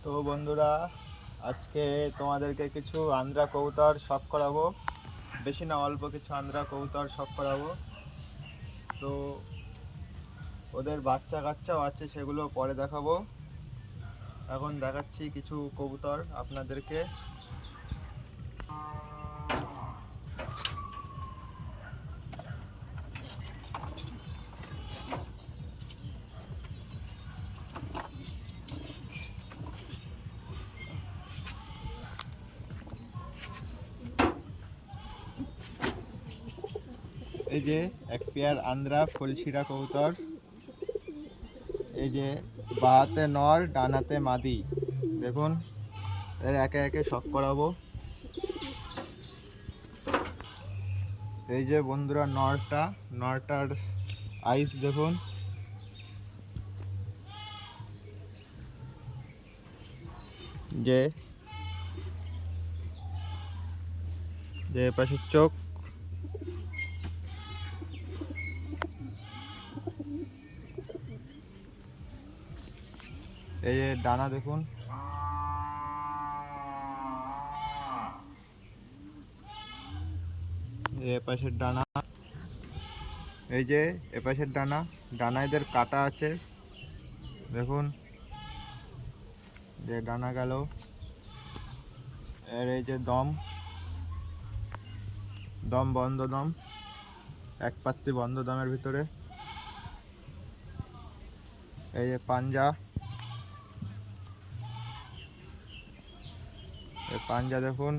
তো বন্ধুরা, আজকে তোমাদেরকে কিছু আন্ধ্রা কবুতর শখ করাবো। বেশি না, অল্প কিছু আন্ধ্রা কবুতর শখ করাবো। তো ওদের বাচ্চা কাচ্চাও আছে, সেগুলো পরে দেখাবো। এখন দেখাচ্ছি কিছু কবুতর আপনাদেরকে। এই যে এক পেয়ার আন্ধ্রা ফুলশিরা কবুতর। এই যে বাহাতে নর, ডানাতে মাদি। দেখুন, এর একে একে শখ করাবো। এই যে বন্ধুরা নরটার আইস দেখুন। যে যে পাশের চোখ। এই যে ডানা দেখুন। এপাশের ডানা। এই যে এপাশের ডানা এদের কাটা আছে দেখুন। যে ডানা গেল। এর এই যে দম বন্ধ, এক পাত্তি বন্ধ দমের ভিতরে। এই যে পাঞ্জা, এই পাঞ্জা দেখুন।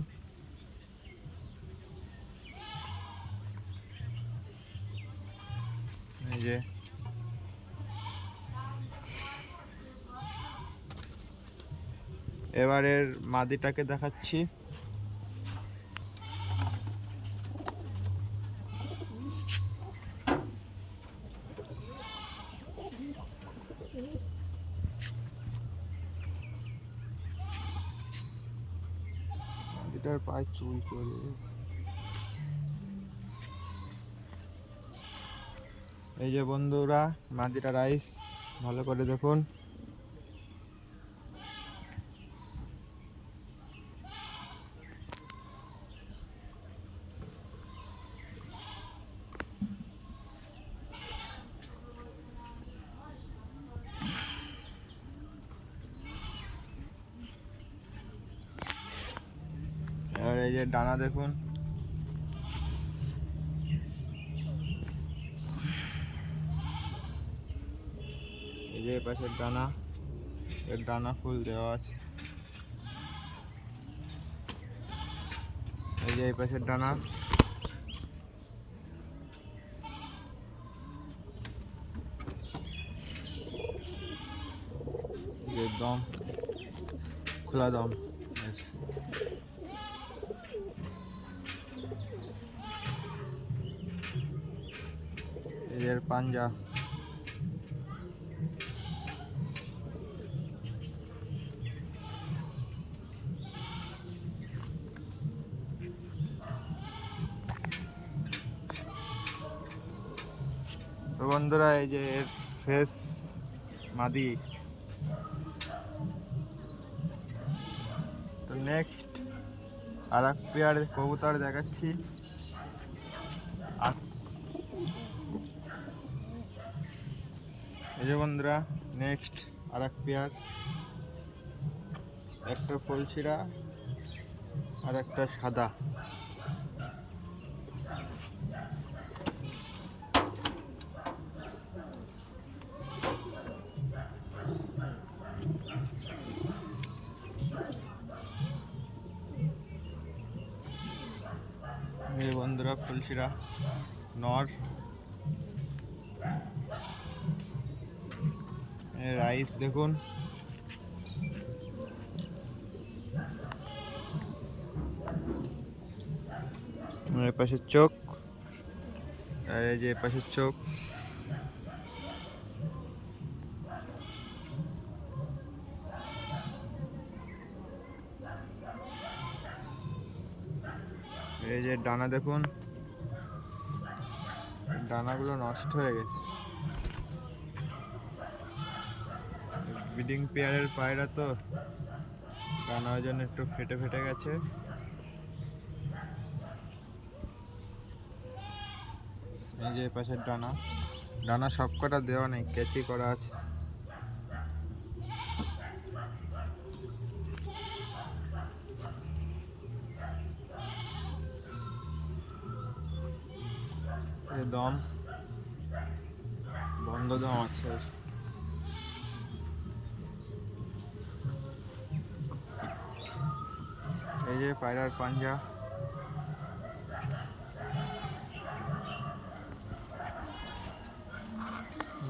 এই যে এবারের মাদিটাকে দেখাচ্ছি। মাদিটার পায়ে চুল চলে। এই যে বন্ধুরা, মাদিটার আইস ভালো করে দেখুন। আর এই যে ডানা দেখুন। এই যে পাশের ডানা, এর ডানা ফুল দেওয়া আছে। এই যে এই পাশের ডানা। যে দম, খোলা দম। এর পাঞ্জা। তো বন্ধুরা, এই যে এর ফেস মাদি। তো নেক্সট আর এক পেয়ার কবুতর দেখাচ্ছি। এই যে বন্ধুরা, নেক্সট আর এক পেয়ার। একটা ফুলশিরা আর একটা সাদা। এই বন্ধুরা, ফুলশিরা নর। এর আইস দেখুন। এর পাশের চোখ, আর এই যে পাশের চোখ। এই যে ডানা দেখুন, ডানাগুলো নষ্ট হয়ে গেছে। ব্রিডিং পেয়ারের পায়রা তো ডানা ওই জন্য একটু ফেটে ফেটে গেছে। এই যে পাশের ডানা, ডানা সবকটা দেওয়া নেই, কেচি করা আছে। এই দম বন্ধ দম আছে। এই যে পায়রার পাঞ্জা,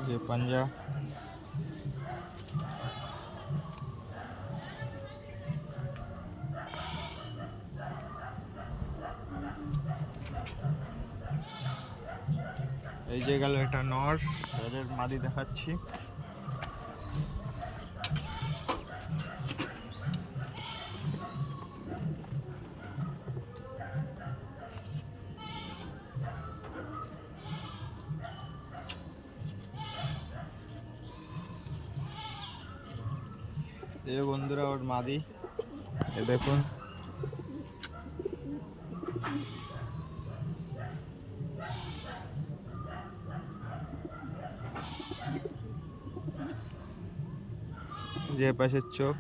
যে পাঞ্জা, এই যে গেল একটা নর, এদের মাদি দেখাচ্ছি। এই বন্ধুরা ওর মাদি, এ দেখুন। যে পাশের চোখ,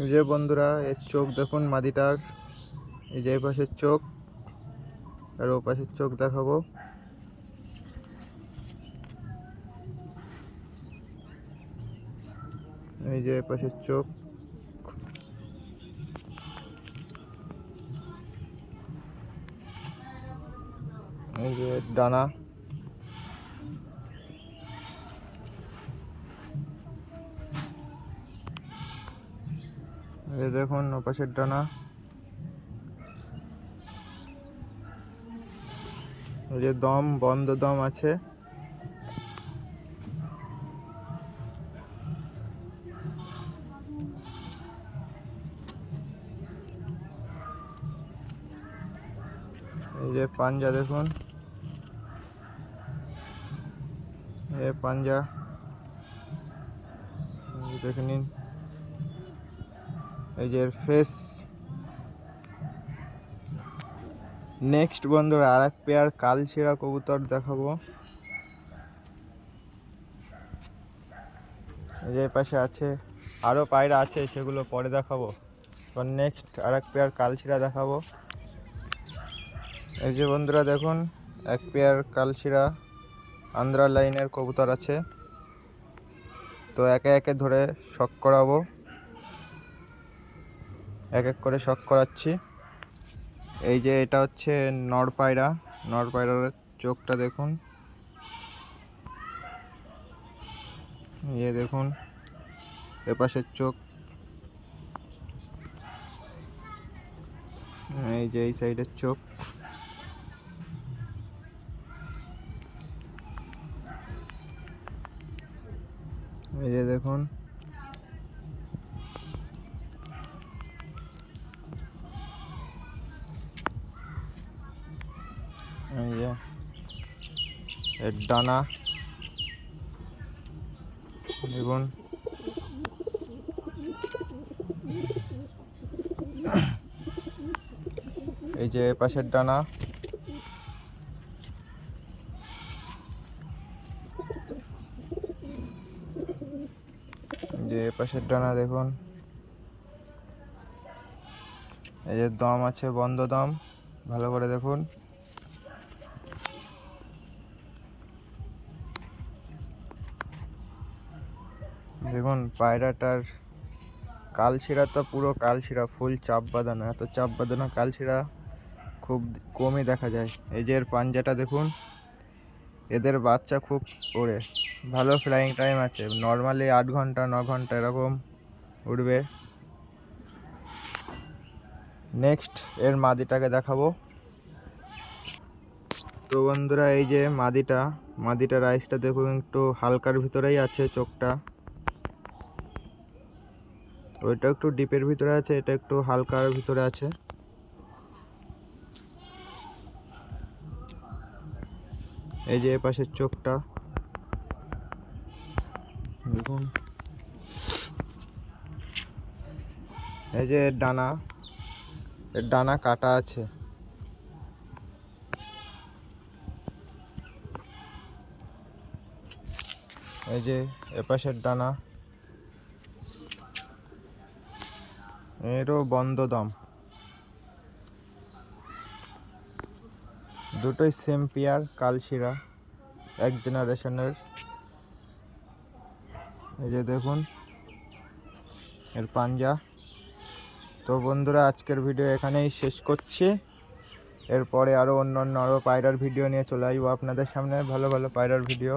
এই যে বন্ধুরা এর চোখ দেখুন মাদিটার, এই যে পাশের চোখ আর ও পাশের চোখ দেখাবো। এই যে পাশের চোখ, এই যে ডানা, এই দেখুন ও পাশের ডানা, এই যে দম বন্ধ দম আছে। এই যে পাঞ্জা দেখুন, এই পাঞ্জা দেখে নিন। এই যে ফেস। নেক্সট বন্ধুরা আর এক পেয়ার কালশিরা কবুতর দেখাবো। এই যে পাশে আছে আরও পায়রা আছে, সেগুলো পরে দেখাবো। তো নেক্সট আর এক পেয়ার কালশিরা দেখাবো। এই যে বন্ধুরা দেখুন এক পেয়ার কালশিরা আন্ধ্রা লাইনের কবুতর আছে। তো একে একে ধরে শক করাবো, এক এক করে শক করাচ্ছি। এই যে এটা হচ্ছে নর পায়রা, নর পায়রার চোখটা দেখুন, এই দেখুন এপাশের চোখ, এই যে এই সাইডের চোখ, এই যে দেখুন। এই যে এর ডানা দেখুন, এই যে পাশের ডানা, যে পাশের ডানা দেখুন। এই যে দম আছে বন্ধ দম, ভালো করে দেখুন। দেখুন পায়রাটার কালশিরা তো পুরো কালশিরা, ফুল চাপ বাঁধানো, এত চাপ বাঁধানো কালশিরা খুব কমই দেখা যায়। এই যে এর পাঞ্জাটা দেখুন, এদের বাচ্চা খুব ওড়ে, ভালো ফ্লাইং টাইম আছে, নর্মালি 8 ঘন্টা 9 ঘন্টা এরকম উড়বে। নেক্সট এর মাদিটাকে দেখাবো। তো বন্ধুরা এই যে মাদিটার আইসটা দেখুন, একটু হালকার ভিতরেই আছে চোখটা, ওইটা একটু ডিপের ভিতরে আছে, এটা একটু হালকার ভিতরে আছে। এই যে এপাশের চোখটা দেখুন, এই যে এর ডানা কাটা আছে। এই যে এপাশের ডানা, এরও বন্ধ দম, দুটোই সেম পেয়ার কালশিরা, এক জেনারেশনের। এই যে দেখুন এর পাঞ্জা। তো বন্ধুরা, আজকের ভিডিও এখানেই শেষ করছি। এরপরে আরও অন্য পায়রার ভিডিও নিয়ে চলে আসবো আপনাদের সামনে, ভালো ভালো পায়রার ভিডিও।